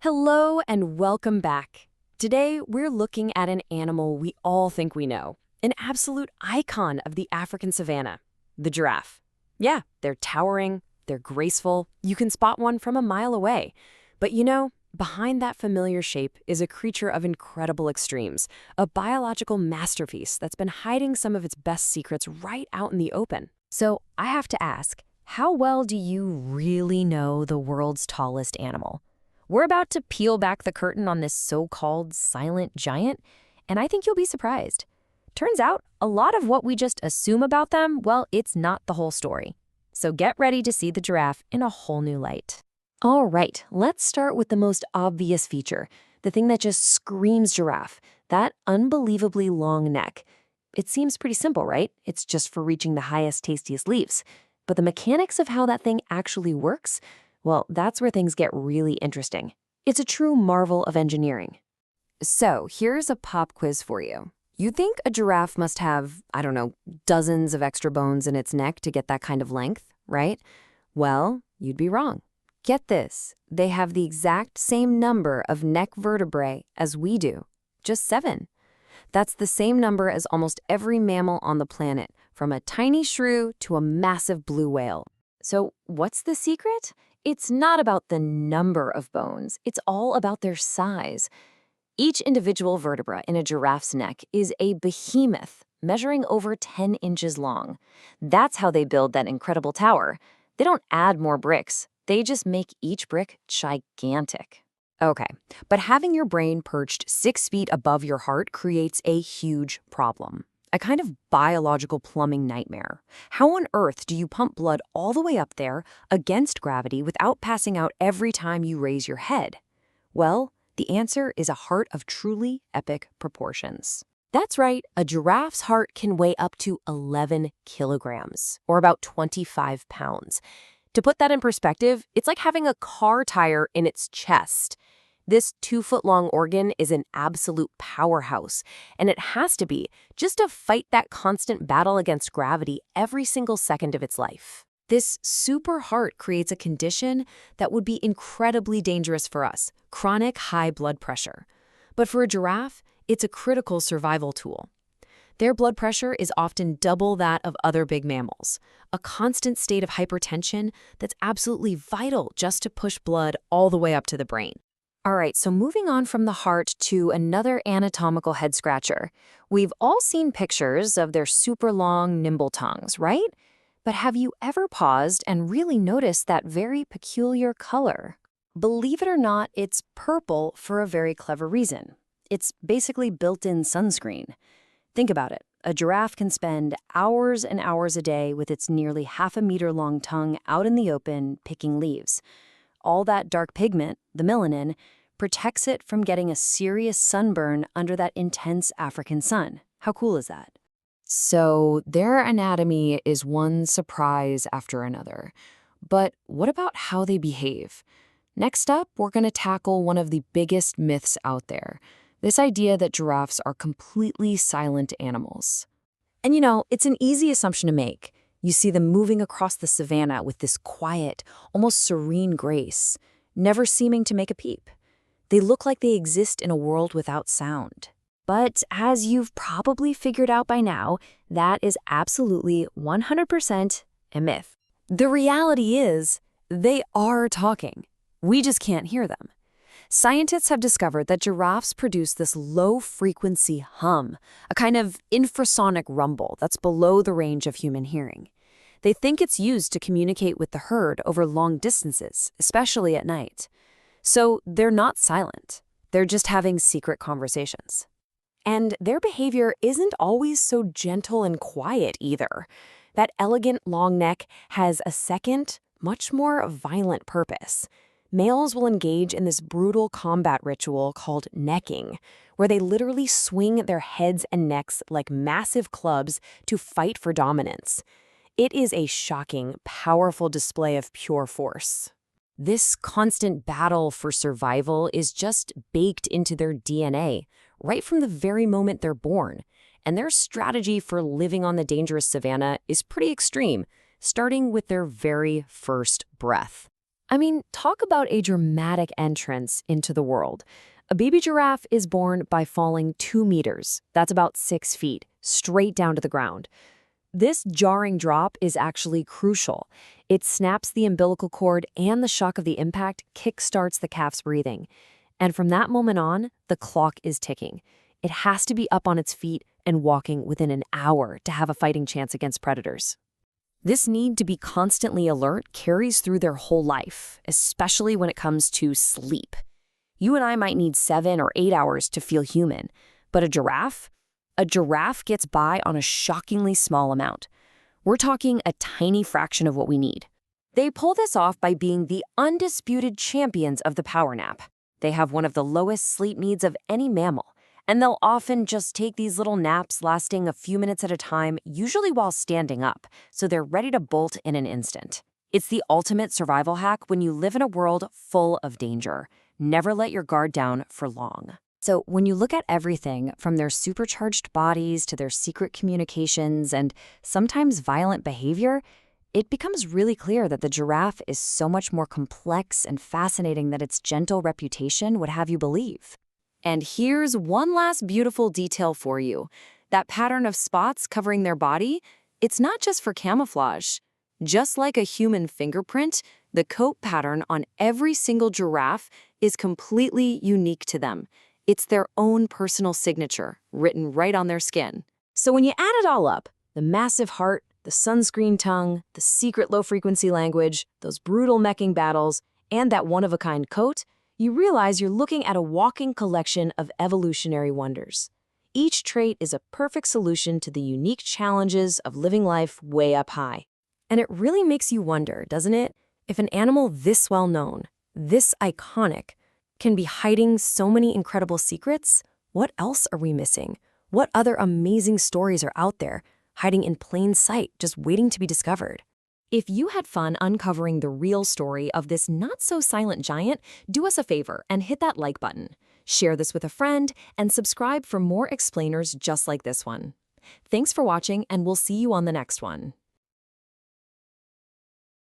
Hello and welcome back. Today, we're looking at an animal we all think we know, an absolute icon of the African savanna, the giraffe. Yeah, they're towering, they're graceful, you can spot one from a mile away. But behind that familiar shape is a creature of incredible extremes, a biological masterpiece that's been hiding some of its best secrets right out in the open. So I have to ask, how well do you really know the world's tallest animal? We're about to peel back the curtain on this so-called silent giant, and I think you'll be surprised. Turns out, a lot of what we just assume about them, well, it's not the whole story. So get ready to see the giraffe in a whole new light. All right, let's start with the most obvious feature, the thing that just screams giraffe, that unbelievably long neck. It seems pretty simple, right? It's just for reaching the highest, tastiest leaves. But the mechanics of how that thing actually works, well, that's where things get really interesting. It's a true marvel of engineering. So here's a pop quiz for you. You think a giraffe must have, I don't know, dozens of extra bones in its neck to get that kind of length, right? Well, you'd be wrong. Get this, they have the exact same number of neck vertebrae as we do, just 7. That's the same number as almost every mammal on the planet, from a tiny shrew to a massive blue whale. So what's the secret? It's not about the number of bones, it's all about their size. Each individual vertebra in a giraffe's neck is a behemoth, measuring over 10 inches long. That's how they build that incredible tower. They don't add more bricks, they just make each brick gigantic. Okay, but having your brain perched 6 feet above your heart creates a huge problem. A kind of biological plumbing nightmare. How on earth do you pump blood all the way up there against gravity without passing out every time you raise your head? Well, the answer is a heart of truly epic proportions. That's right, a giraffe's heart can weigh up to 11 kilograms, or about 25 pounds. To put that in perspective, it's like having a car tire in its chest. This 2-foot-long organ is an absolute powerhouse, and it has to be just to fight that constant battle against gravity every single second of its life. This super heart creates a condition that would be incredibly dangerous for us, chronic high blood pressure. But for a giraffe, it's a critical survival tool. Their blood pressure is often double that of other big mammals, a constant state of hypertension that's absolutely vital just to push blood all the way up to the brain. All right, so moving on from the heart to another anatomical head-scratcher. We've all seen pictures of their super long, nimble tongues, right? But have you ever paused and really noticed that very peculiar color? Believe it or not, it's purple for a very clever reason. It's basically built-in sunscreen. Think about it. A giraffe can spend hours and hours a day with its nearly half-a-meter-long tongue out in the open picking leaves. All that dark pigment, the melanin, protects it from getting a serious sunburn under that intense African sun. How cool is that? So their anatomy is one surprise after another. But what about how they behave? Next up, we're going to tackle one of the biggest myths out there, this idea that giraffes are completely silent animals. And it's an easy assumption to make. You see them moving across the savanna with this quiet, almost serene grace, never seeming to make a peep. They look like they exist in a world without sound. But as you've probably figured out by now, that is absolutely 100% a myth. The reality is, they are talking. We just can't hear them. Scientists have discovered that giraffes produce this low-frequency hum, a kind of infrasonic rumble that's below the range of human hearing. They think it's used to communicate with the herd over long distances, especially at night. So they're not silent. They're just having secret conversations. And their behavior isn't always so gentle and quiet either. That elegant long neck has a second, much more violent purpose. Males will engage in this brutal combat ritual called necking, where they literally swing their heads and necks like massive clubs to fight for dominance. It is a shocking, powerful display of pure force. This constant battle for survival is just baked into their DNA, right from the very moment they're born. And their strategy for living on the dangerous savanna is pretty extreme, starting with their very first breath. I mean, talk about a dramatic entrance into the world. A baby giraffe is born by falling 2 meters. That's about 6 feet, straight down to the ground. This jarring drop is actually crucial. It snaps the umbilical cord, and the shock of the impact kickstarts the calf's breathing. And from that moment on, the clock is ticking. It has to be up on its feet and walking within an hour to have a fighting chance against predators. This need to be constantly alert carries through their whole life, especially when it comes to sleep. You and I might need 7 or 8 hours to feel human, but a giraffe? A giraffe gets by on a shockingly small amount. We're talking a tiny fraction of what we need. They pull this off by being the undisputed champions of the power nap. They have one of the lowest sleep needs of any mammal, and they'll often just take these little naps lasting a few minutes at a time, usually while standing up, so they're ready to bolt in an instant. It's the ultimate survival hack when you live in a world full of danger. Never let your guard down for long. So when you look at everything from their supercharged bodies to their secret communications and sometimes violent behavior, it becomes really clear that the giraffe is so much more complex and fascinating than its gentle reputation would have you believe. And here's one last beautiful detail for you. That pattern of spots covering their body, it's not just for camouflage. Just like a human fingerprint, the coat pattern on every single giraffe is completely unique to them. It's their own personal signature, written right on their skin. So when you add it all up, the massive heart, the sunscreen tongue, the secret low-frequency language, those brutal meching battles, and that one-of-a-kind coat, you realize you're looking at a walking collection of evolutionary wonders. Each trait is a perfect solution to the unique challenges of living life way up high. And it really makes you wonder, doesn't it? If an animal this well-known, this iconic, can be hiding so many incredible secrets, what else are we missing? What other amazing stories are out there, hiding in plain sight, just waiting to be discovered? If you had fun uncovering the real story of this not-so-silent giant, do us a favor and hit that like button. Share this with a friend and subscribe for more explainers just like this one. Thanks for watching, and we'll see you on the next one.